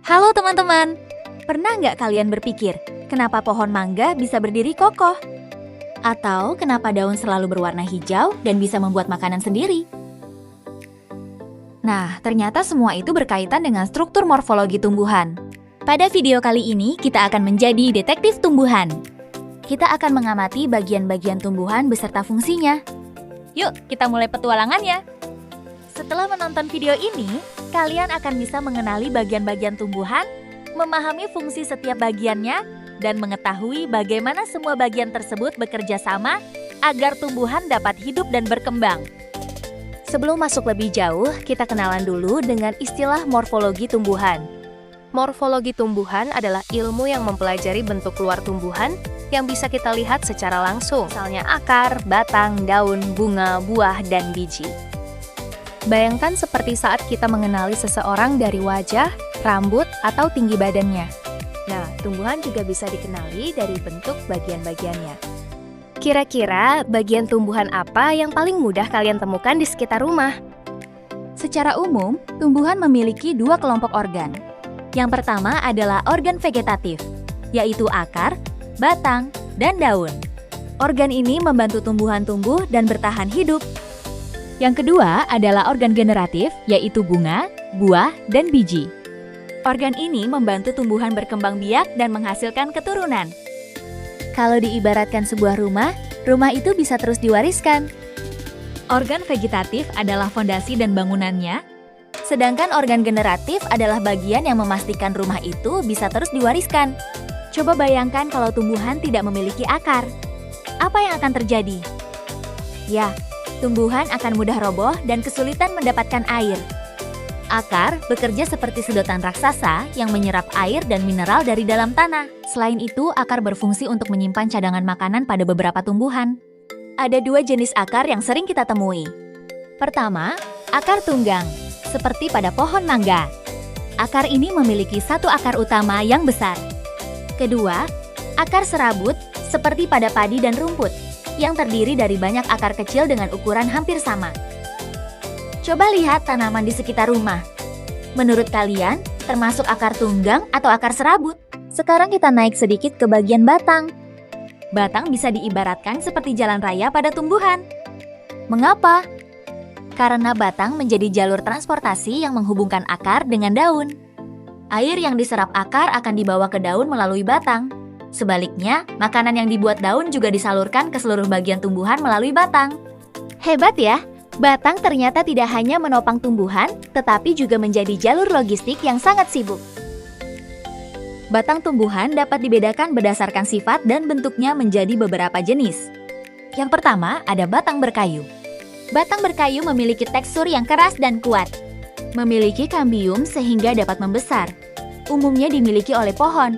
Halo teman-teman, pernah nggak kalian berpikir, kenapa pohon mangga bisa berdiri kokoh? Atau kenapa daun selalu berwarna hijau dan bisa membuat makanan sendiri? Nah, ternyata semua itu berkaitan dengan struktur morfologi tumbuhan. Pada video kali ini, kita akan menjadi detektif tumbuhan. Kita akan mengamati bagian-bagian tumbuhan beserta fungsinya. Yuk, kita mulai petualangannya. Setelah menonton video ini, kalian akan bisa mengenali bagian-bagian tumbuhan, memahami fungsi setiap bagiannya, dan mengetahui bagaimana semua bagian tersebut bekerja sama agar tumbuhan dapat hidup dan berkembang. Sebelum masuk lebih jauh, kita kenalan dulu dengan istilah morfologi tumbuhan. Morfologi tumbuhan adalah ilmu yang mempelajari bentuk luar tumbuhan yang bisa kita lihat secara langsung, misalnya akar, batang, daun, bunga, buah, dan biji. Bayangkan seperti saat kita mengenali seseorang dari wajah, rambut, atau tinggi badannya. Nah, tumbuhan juga bisa dikenali dari bentuk bagian-bagiannya. Kira-kira bagian tumbuhan apa yang paling mudah kalian temukan di sekitar rumah? Secara umum, tumbuhan memiliki dua kelompok organ. Yang pertama adalah organ vegetatif, yaitu akar, batang, dan daun. Organ ini membantu tumbuhan tumbuh dan bertahan hidup. Yang kedua adalah organ generatif, yaitu bunga, buah, dan biji. Organ ini membantu tumbuhan berkembang biak dan menghasilkan keturunan. Kalau diibaratkan sebuah rumah itu bisa terus diwariskan. Organ vegetatif adalah fondasi dan bangunannya, sedangkan organ generatif adalah bagian yang memastikan rumah itu bisa terus diwariskan. Coba bayangkan kalau tumbuhan tidak memiliki akar. Apa yang akan terjadi? Ya, tumbuhan akan mudah roboh dan kesulitan mendapatkan air. Akar bekerja seperti sedotan raksasa yang menyerap air dan mineral dari dalam tanah. Selain itu, akar berfungsi untuk menyimpan cadangan makanan pada beberapa tumbuhan. Ada dua jenis akar yang sering kita temui. Pertama, akar tunggang, seperti pada pohon mangga. Akar ini memiliki satu akar utama yang besar. Kedua, akar serabut, seperti pada padi dan rumput, yang terdiri dari banyak akar kecil dengan ukuran hampir sama. Coba lihat tanaman di sekitar rumah. Menurut kalian, termasuk akar tunggang atau akar serabut? Sekarang kita naik sedikit ke bagian batang. Batang bisa diibaratkan seperti jalan raya pada tumbuhan. Mengapa? Karena batang menjadi jalur transportasi yang menghubungkan akar dengan daun. Air yang diserap akar akan dibawa ke daun melalui batang. Sebaliknya, makanan yang dibuat daun juga disalurkan ke seluruh bagian tumbuhan melalui batang. Hebat ya! Batang ternyata tidak hanya menopang tumbuhan, tetapi juga menjadi jalur logistik yang sangat sibuk. Batang tumbuhan dapat dibedakan berdasarkan sifat dan bentuknya menjadi beberapa jenis. Yang pertama, ada batang berkayu. Batang berkayu memiliki tekstur yang keras dan kuat. Memiliki kambium sehingga dapat membesar. Umumnya dimiliki oleh pohon.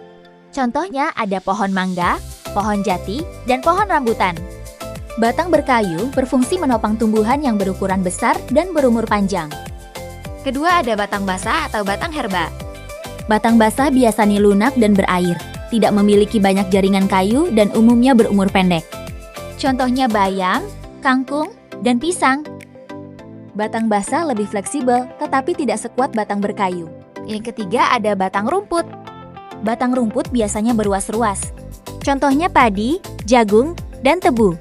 Contohnya ada pohon mangga, pohon jati, dan pohon rambutan. Batang berkayu berfungsi menopang tumbuhan yang berukuran besar dan berumur panjang. Kedua ada batang basah atau batang herba. Batang basah biasanya lunak dan berair, tidak memiliki banyak jaringan kayu dan umumnya berumur pendek. Contohnya bayam, kangkung, dan pisang. Batang basah lebih fleksibel tetapi tidak sekuat batang berkayu. Yang ketiga ada batang rumput. Batang rumput biasanya beruas-ruas. Contohnya padi, jagung, dan tebu.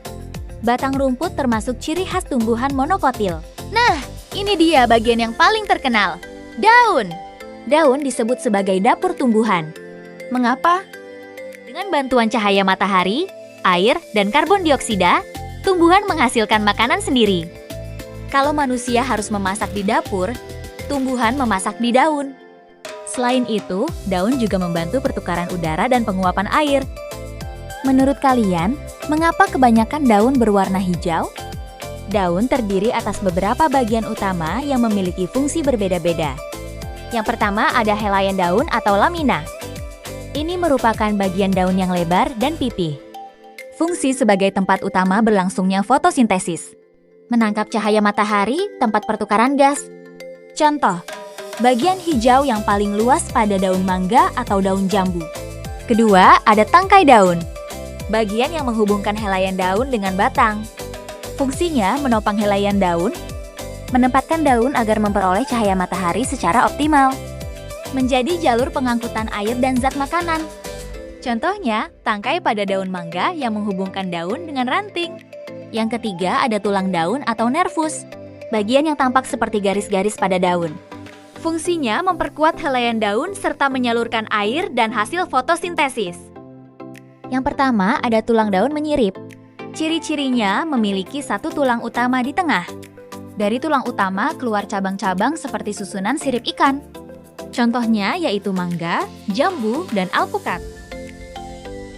Batang rumput termasuk ciri khas tumbuhan monokotil. Nah, ini dia bagian yang paling terkenal. Daun. Daun disebut sebagai dapur tumbuhan. Mengapa? Dengan bantuan cahaya matahari, air, dan karbon dioksida, tumbuhan menghasilkan makanan sendiri. Kalau manusia harus memasak di dapur, tumbuhan memasak di daun. Selain itu, daun juga membantu pertukaran udara dan penguapan air. Menurut kalian, mengapa kebanyakan daun berwarna hijau? Daun terdiri atas beberapa bagian utama yang memiliki fungsi berbeda-beda. Yang pertama ada helaian daun atau lamina. Ini merupakan bagian daun yang lebar dan pipih. Fungsi sebagai tempat utama berlangsungnya fotosintesis. Menangkap cahaya matahari, tempat pertukaran gas. Contoh, bagian hijau yang paling luas pada daun mangga atau daun jambu. Kedua, ada tangkai daun. Bagian yang menghubungkan helaian daun dengan batang. Fungsinya menopang helaian daun, menempatkan daun agar memperoleh cahaya matahari secara optimal. menjadi jalur pengangkutan air dan zat makanan. Contohnya, tangkai pada daun mangga yang menghubungkan daun dengan ranting. Yang ketiga ada tulang daun atau nervus, bagian yang tampak seperti garis-garis pada daun. Fungsinya memperkuat helaian daun serta menyalurkan air dan hasil fotosintesis. Yang pertama ada tulang daun menyirip. Ciri-cirinya memiliki satu tulang utama di tengah. Dari tulang utama keluar cabang-cabang seperti susunan sirip ikan. Contohnya yaitu mangga, jambu, dan alpukat.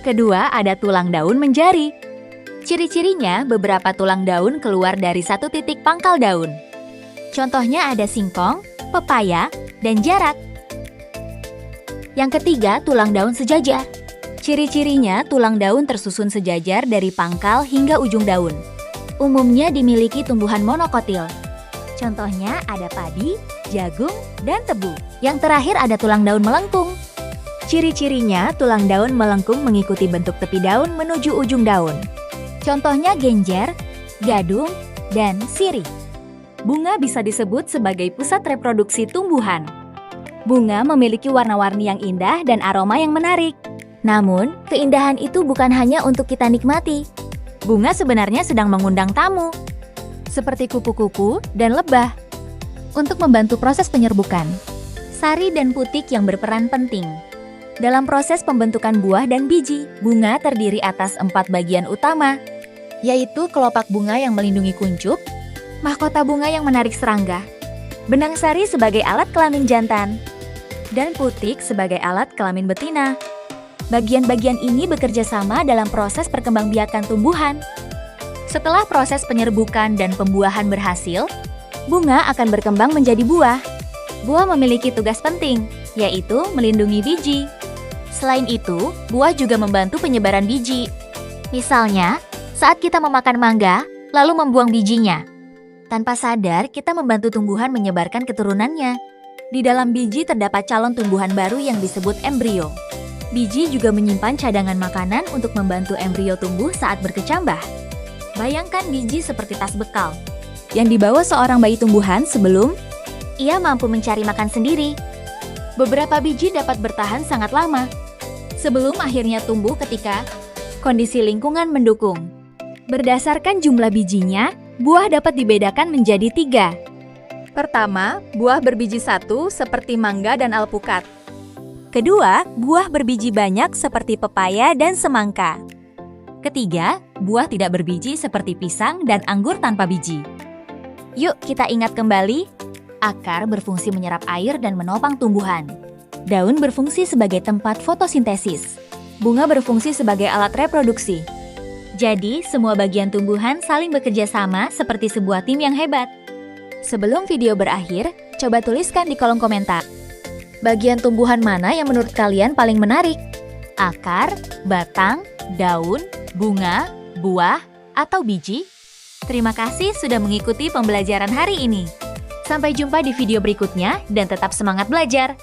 Kedua, ada tulang daun menjari. Ciri-cirinya beberapa tulang daun keluar dari satu titik pangkal daun. Contohnya ada singkong, pepaya, dan jarak. Yang ketiga, tulang daun sejajar. Ciri-cirinya tulang daun tersusun sejajar dari pangkal hingga ujung daun. Umumnya dimiliki tumbuhan monokotil. Contohnya ada padi, jagung, dan tebu. Yang terakhir ada tulang daun melengkung. Ciri-cirinya tulang daun melengkung mengikuti bentuk tepi daun menuju ujung daun. Contohnya genjer, gadung, dan sirih. Bunga bisa disebut sebagai pusat reproduksi tumbuhan. Bunga memiliki warna-warni yang indah dan aroma yang menarik. Namun, keindahan itu bukan hanya untuk kita nikmati. Bunga sebenarnya sedang mengundang tamu, seperti kupu-kupu dan lebah, untuk membantu proses penyerbukan. Sari dan putik yang berperan penting. Dalam proses pembentukan buah dan biji, bunga terdiri atas 4 bagian utama, yaitu kelopak bunga yang melindungi kuncup, mahkota bunga yang menarik serangga, benang sari sebagai alat kelamin jantan, dan putik sebagai alat kelamin betina. Bagian-bagian ini bekerja sama dalam proses perkembangbiakan tumbuhan. Setelah proses penyerbukan dan pembuahan berhasil, bunga akan berkembang menjadi buah. Buah memiliki tugas penting, yaitu melindungi biji. Selain itu, buah juga membantu penyebaran biji. Misalnya, saat kita memakan mangga, lalu membuang bijinya. Tanpa sadar, kita membantu tumbuhan menyebarkan keturunannya. Di dalam biji terdapat calon tumbuhan baru yang disebut embrio. Biji juga menyimpan cadangan makanan untuk membantu embrio tumbuh saat berkecambah. Bayangkan biji seperti tas bekal yang dibawa seorang bayi tumbuhan sebelum ia mampu mencari makan sendiri. Beberapa biji dapat bertahan sangat lama sebelum akhirnya tumbuh ketika kondisi lingkungan mendukung. Berdasarkan jumlah bijinya, buah dapat dibedakan menjadi 3. Pertama, buah berbiji 1 seperti mangga dan alpukat. Kedua, buah berbiji banyak seperti pepaya dan semangka. Ketiga, buah tidak berbiji seperti pisang dan anggur tanpa biji. Yuk kita ingat kembali, akar berfungsi menyerap air dan menopang tumbuhan. Daun berfungsi sebagai tempat fotosintesis. Bunga berfungsi sebagai alat reproduksi. Jadi, semua bagian tumbuhan saling bekerja sama seperti sebuah tim yang hebat. Sebelum video berakhir, coba tuliskan di kolom komentar. Bagian tumbuhan mana yang menurut kalian paling menarik? Akar, batang, daun, bunga, buah, atau biji? Terima kasih sudah mengikuti pembelajaran hari ini. Sampai jumpa di video berikutnya dan tetap semangat belajar!